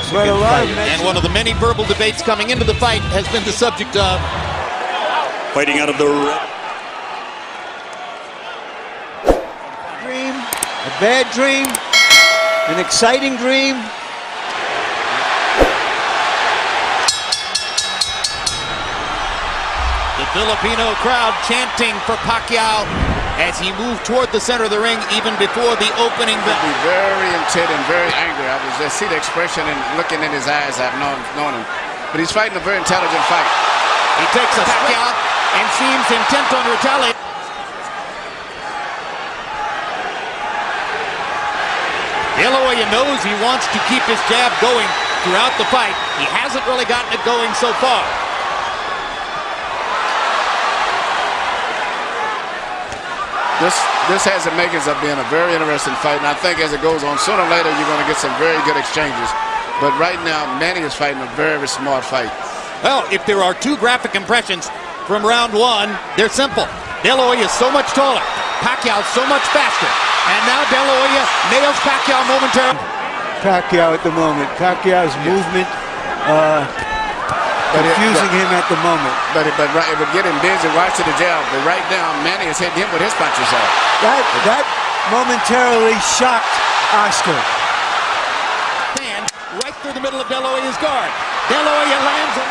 classic fight. And one of the many verbal debates coming into the fight has been the subject of fighting out of the dream, a bad dream, an exciting dream. the Filipino crowd chanting for Pacquiao as he moved toward the center of the ring even before the opening bell. He'd be very intent and very angry. I was just see the expression and looking in his eyes. I've known him. But he's fighting a very intelligent fight. He takes a Pacquiao and seems intent on retaliating. De La Hoya knows he wants to keep his jab going throughout the fight. He hasn't really gotten it going so far. This has the makings of being a very interesting fight, and I think as it goes on, sooner or later you're going to get some very good exchanges. But right now, Manny is fighting a very smart fight. Well, if there are two graphic impressions from round one, they're simple. De La Hoya is so much taller, Pacquiao so much faster, and now De La Hoya nails Pacquiao momentarily. Pacquiao at the moment. Pacquiao's movement confusing him at the moment. But it would get him busy watching the jab. But right now, Manny is hitting him with his punches off. That momentarily shocked Oscar. And right through the middle of De La Hoya's guard. De La Hoya lands on.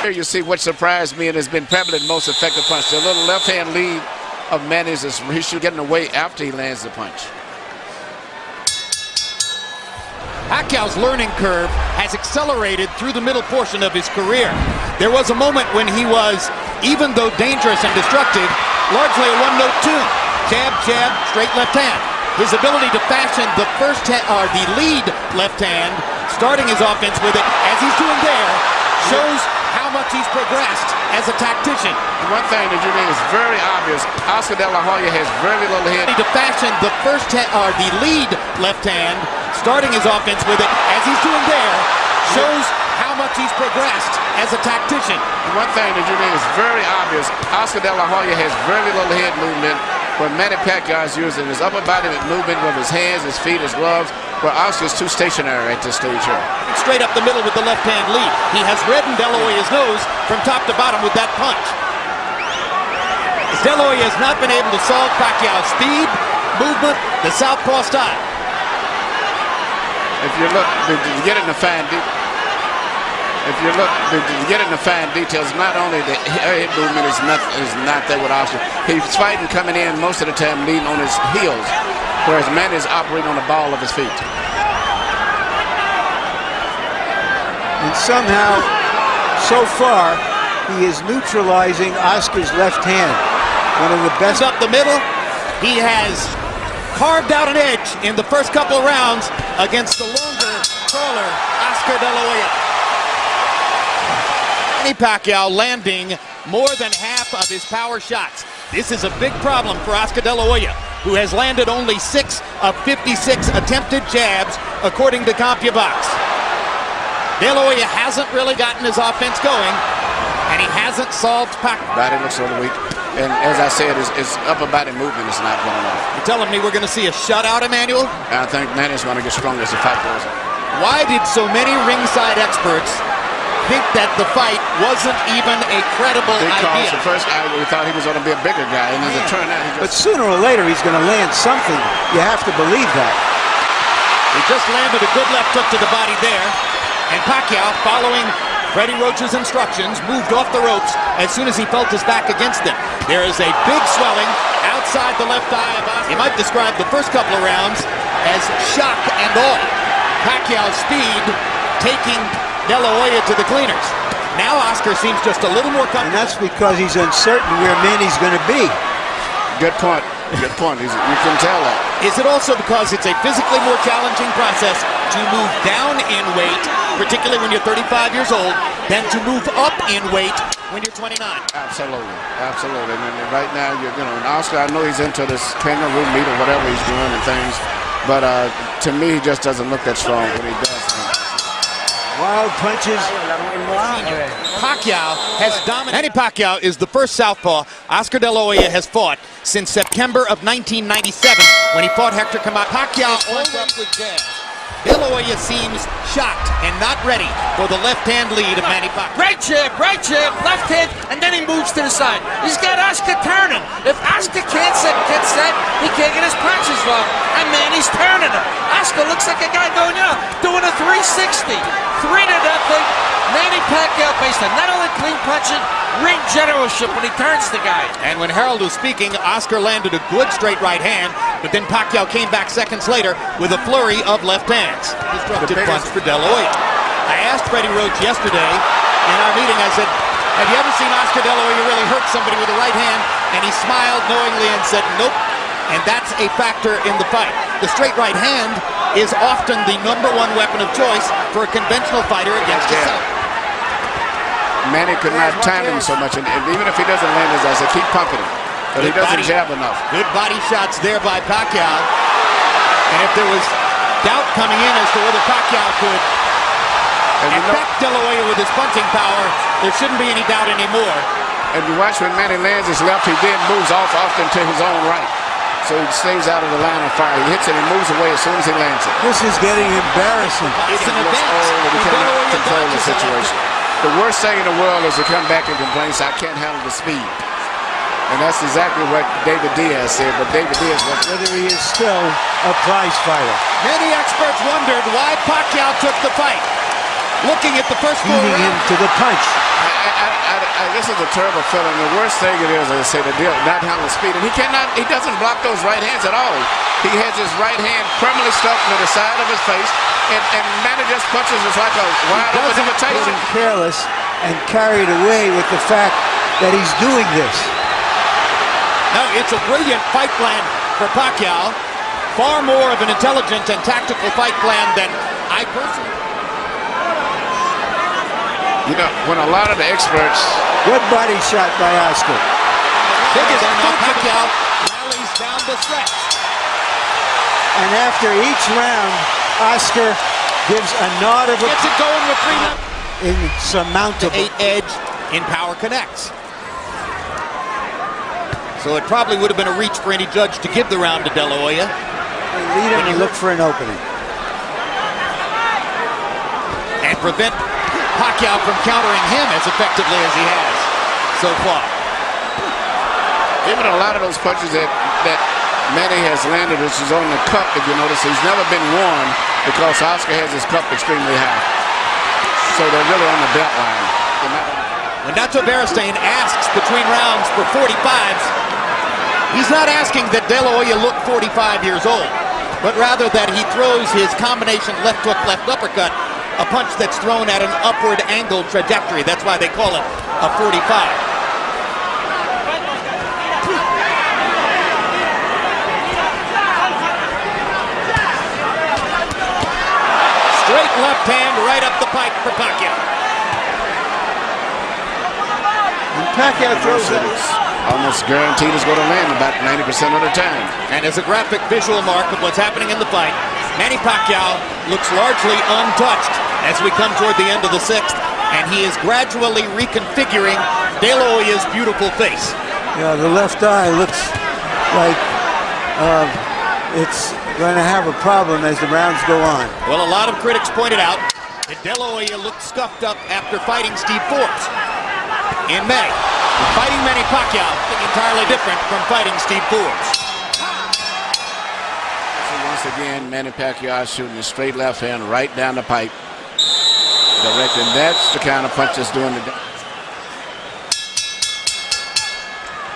Here you see what surprised me and has been probably the most effective punch. The little left-hand lead of Manny's is he should get away after he lands the punch. Pacquiao's learning curve has accelerated through the middle portion of his career. There was a moment when he was, even though dangerous and destructive, largely a one-note tune. Jab, jab, straight left hand. His ability to fashion the lead left hand, starting his offense with it, as he's doing there, shows how much he's progressed as a tactician. One thing that you mean is very obvious. Oscar De La Hoya has very little head. To fashion the lead left hand, starting his offense with it, as he's doing there, shows how much he's progressed as a tactician. One thing that you mean is very obvious. Oscar De La Hoya has very little head movement, where Manny Pacquiao is using his upper body movement with his hands, his feet, his gloves, where Oscar's too stationary at this stage here. Straight up the middle with the left-hand lead. He has reddened De La Hoya's nose from top to bottom with that punch. De La Hoya has not been able to solve Pacquiao's speed, movement, the southpaw style. If you look, to get in the fine details, not only the head movement is not there with Oscar. He's fighting coming in most of the time leading on his heels, whereas Manny is operating on the ball of his feet. And somehow, so far, he is neutralizing Oscar's left hand. One of the best. Up the middle, he has carved out an edge in the first couple of rounds against the longer, taller Oscar De La Hoya. Manny Pacquiao landing more than half of his power shots. This is a big problem for Oscar De La Hoya, who has landed only 6 of 56 attempted jabs, according to CompuBox. De La Hoya hasn't really gotten his offense going, and he hasn't solved Pacquiao. Body looks sort of weak, and as I said, his upper body movement is not going on. You're telling me we're going to see a shutout, Emmanuel? I think Manny's going to get stronger as the fight goes on. Why did so many ringside experts think that the fight wasn't even a credible idea? Because the first guy, we thought he was going to be a bigger guy, and as it turned out, But sooner or later, he's going to land something. You have to believe that. He just landed a good left hook to the body there. And Pacquiao, following Freddie Roach's instructions, moved off the ropes as soon as he felt his back against him. There is a big swelling outside the left eye of Oscar. You might describe the first couple of rounds as shock and awe. Pacquiao's speed taking De La Hoya to the cleaners. Now Oscar seems just a little more comfortable. And that's because he's uncertain where Manny's going to be. Good point. Good point. You can tell that. Is it also because it's a physically more challenging process to move down in weight, particularly when you're 35 years old, than to move up in weight when you're 29? Absolutely. Absolutely. And right now, and Oscar, I know he's into this kangaroo meat or whatever he's doing and things, but to me, he just doesn't look that strong when he does. Wild punches. Pacquiao has dominated. Manny Pacquiao is the first southpaw Oscar De La Hoya has fought since September of 1997 when he fought Hector Camacho. Pacquiao always with jabs. De La Hoya seems shocked and not ready for the left-hand lead of Manny Pacquiao. Right jab, left hand, and then he moves to the side. He's got Oscar turning. If Oscar can't get set, he can't get his punches off. And Manny's turning him. Oscar looks like a guy doing a 360. 3-0. Manny Pacquiao based on not only clean punching, ring generalship when he turns the guy. And when Harold was speaking, Oscar landed a good straight right hand, but then Pacquiao came back seconds later with a flurry of left hands. Disruptive punch for De La Hoya. I asked Freddie Roach yesterday in our meeting, I said, have you ever seen Oscar De La Hoya really hurt somebody with a right hand? And he smiled knowingly and said, nope. And that's a factor in the fight. The straight right hand is often the #1 weapon of choice for a conventional fighter against himself. Manny could not time him so much, and even if he doesn't land his eyes, they keep pumping him. But he doesn't jab enough. Good body shots there by Pacquiao. And if there was doubt coming in as to whether Pacquiao could affect De La Hoya with his punching power, there shouldn't be any doubt anymore. And you watch when Manny lands his left, he then moves off often to his own right. So he stays out of the line of fire. He hits it and moves away as soon as he lands it. This is getting embarrassing. It's an event. He cannot control the situation. The worst thing in the world is to come back and complain, I can't handle the speed. And that's exactly what David Diaz said, but David Diaz, Whether he is still a prize fighter. Many experts wondered why Pacquiao took the fight. Looking at the first 4 Beating him rounds. to the punch. this is a terrible feeling. The worst thing it is, as I say, to not handle the speed. And he doesn't block those right hands at all. He has his right hand permanently stuck to the side of his face, and Manny just punches us like a wild open invitation. Getting careless and carried away with the fact that he's doing this. No, it's a brilliant fight plan for Pacquiao. Far more of an intelligent and tactical fight plan than I personally. You know, when a lot of the experts... Good body shot by Oscar. Biggest now Pacquiao rallies down the stretch. And after each round, Oscar gives a nod of Gets it going with 3 insurmountable. 8 edge in power connects. So it probably would have been a reach for any judge to give the round to De La Hoya. They lead him and look for an opening. And prevent Pacquiao from countering him as effectively as he has so far. Even a lot of those punches that Manny has landed, which is on the cup, if you notice, he's never been worn because Oscar has his cup extremely high. So they're really on the belt line. When Nacho Beristain asks between rounds for 45s, he's not asking that De La Hoya look 45 years old, but rather that he throws his combination left hook, left uppercut, a punch that's thrown at an upward angle trajectory. That's why they call it a 45. Straight left hand right up the pipe for Pacquiao. And Pacquiao throws it. Almost guaranteed is going to land about 90% of the time. And as a graphic visual mark of what's happening in the fight, Manny Pacquiao looks largely untouched as we come toward the end of the 6th, and he is gradually reconfiguring De La Hoya's beautiful face. Yeah, the left eye looks like it's going to have a problem as the rounds go on. Well, a lot of critics pointed out that De La Hoya looked scuffed up after fighting Steve Forbes in May. Fighting Manny Pacquiao is entirely different from fighting Steve Forbes. So once again, Manny Pacquiao shooting a straight left hand right down the pipe. Direct, and that's the kind of punch that's doing the...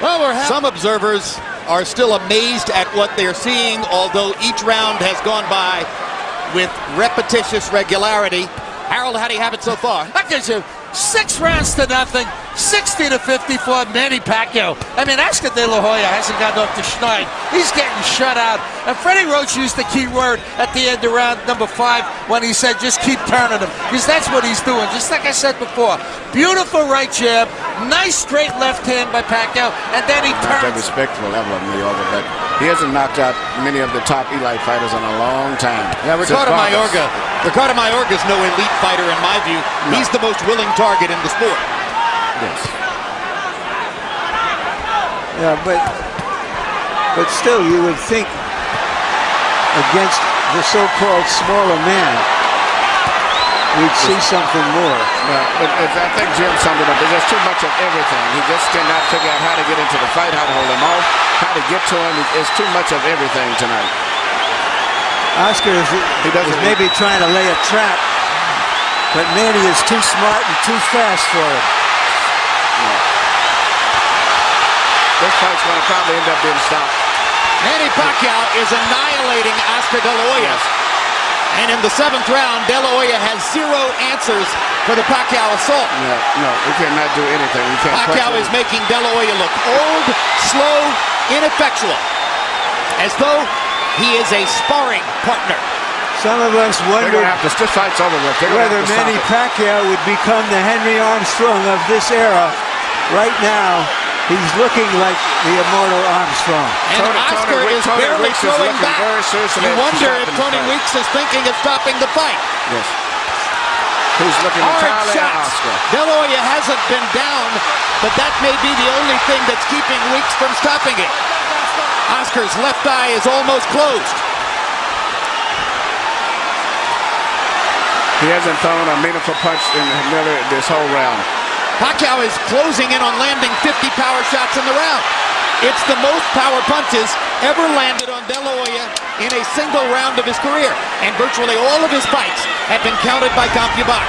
Well, some observers are still amazed at what they're seeing, although each round has gone by with repetitious regularity. Harold, how do you have it so far? That gives you 6 rounds to nothing. 60-50 for Manny Pacquiao. I mean, Oscar De La Hoya hasn't gotten off the schneid. He's getting shut out. And Freddie Roach used the key word at the end of round number 5 when he said, just keep turning him. Because that's what he's doing. Just like I said before. Beautiful right jab. Nice straight left hand by Pacquiao. And then he Not that turns. respectful level of Mayorga, but he hasn't knocked out many of the top elite fighters in a long time. Yeah, Ricardo Mayorga is no elite fighter in my view. No. He's the most willing target in the sport. Yes. Yeah, but still, you would think against the so-called smaller man, we'd see something more. But I think Jim summed it up. There's just too much of everything. He just cannot figure out how to get into the fight, how to hold him off, how to get to him. It's too much of everything tonight. Oscar is maybe trying to lay a trap, but Manny is too smart and too fast for him. This fight's going to probably end up being stopped. Manny Pacquiao is annihilating Oscar De La Hoya. And in the 7th round, De La Hoya has 0 answers for the Pacquiao assault. No, he cannot do anything. He can't Pacquiao is making De La Hoya look old, slow, ineffectual, as though he is a sparring partner. Some of us They're wonder going to have to, this fight's over with. whether Manny Pacquiao would become the Henry Armstrong of this era. Right now, he's looking like the immortal Armstrong. And Oscar is barely throwing back. You wonder if Tony Weeks is thinking of stopping the fight. Yes. He's looking Hard entirely at shots. Oscar. De La Hoya hasn't been down, but that may be the only thing that's keeping Weeks from stopping it. Oscar's left eye is almost closed. He hasn't thrown a meaningful punch in Miller this whole round. Pacquiao is closing in on landing 50 power shots in the round. It's the most power punches ever landed on De La Hoya in a single round of his career. And virtually all of his fights have been counted by CompuBox.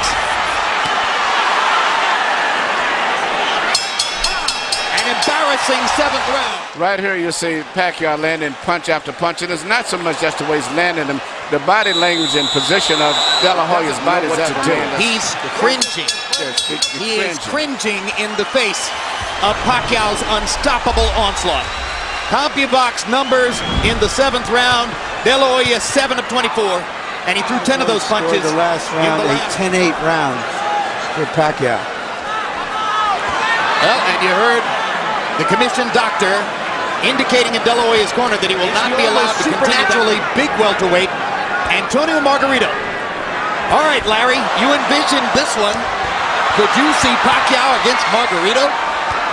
An embarrassing 7th round. Right here you see Pacquiao landing punch after punch. And it's not so much just the way he's landing them. The body language and position of De La Hoya's body is to do. He's cringing. He is cringing in the face of Pacquiao's unstoppable onslaught. CompuBox numbers in the 7th round. De La Hoya 7 of 24, and he threw 10 of those punches. The last round, a 10-8 round for Pacquiao. Well, and you heard the commission doctor indicating in De La Hoya's corner that he will not be allowed to continue. Naturally big welterweight, Antonio Margarito. All right, Larry, you envisioned this one. Could you see Pacquiao against Margarito?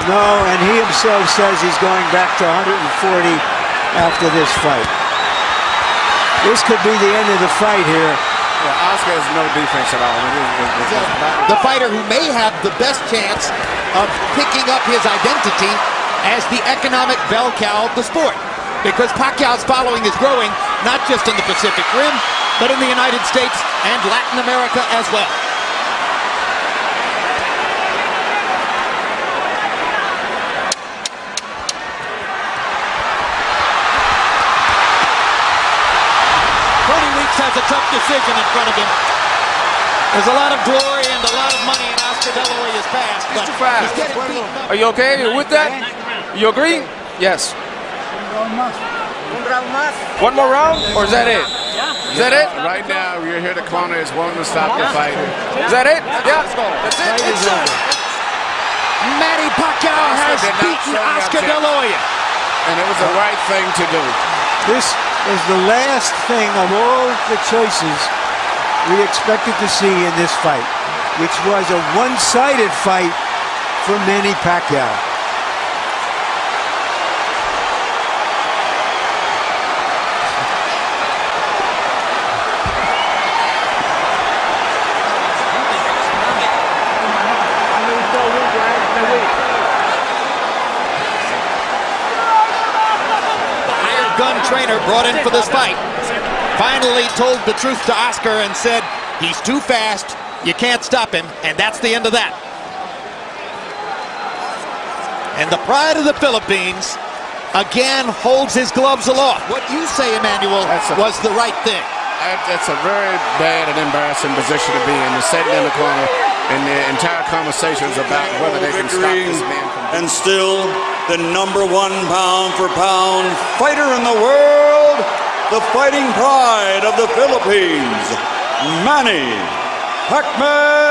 No, and he himself says he's going back to 140 after this fight. This could be the end of the fight here. Well, Oscar has no defense at all. The fighter who may have the best chance of picking up his identity as the economic bell cow of the sport. Because Pacquiao's following is growing, not just in the Pacific Rim, but in the United States and Latin America as well. Tony Weeks has a tough decision in front of him. There's a lot of glory and a lot of money in Oscar De La Hoya's past, but he's getting beaten up. Are you okay with that? You agree? Yes. One more round, or is that it? Is that it? Right now, you're here. The corner is wanting to stop the fight. Is that it? Yeah. That's it. It's over. Manny Pacquiao has beaten Oscar De La Hoya. And it was the right thing to do. This is the last thing of all the choices we expected to see in this fight, which was a one-sided fight for Manny Pacquiao. Gun trainer brought in for this fight finally told the truth to Oscar and said he's too fast, you can't stop him, and that's the end of that. And the pride of the Philippines again holds his gloves aloft. What you say, Emmanuel, was the right thing. That's a very bad and embarrassing position to be in, to sit in the corner and the entire conversation is about whether they can stop Victory, this man from and still the #1 pound-for-pound fighter in the world, the fighting pride of the Philippines, Manny Pacquiao.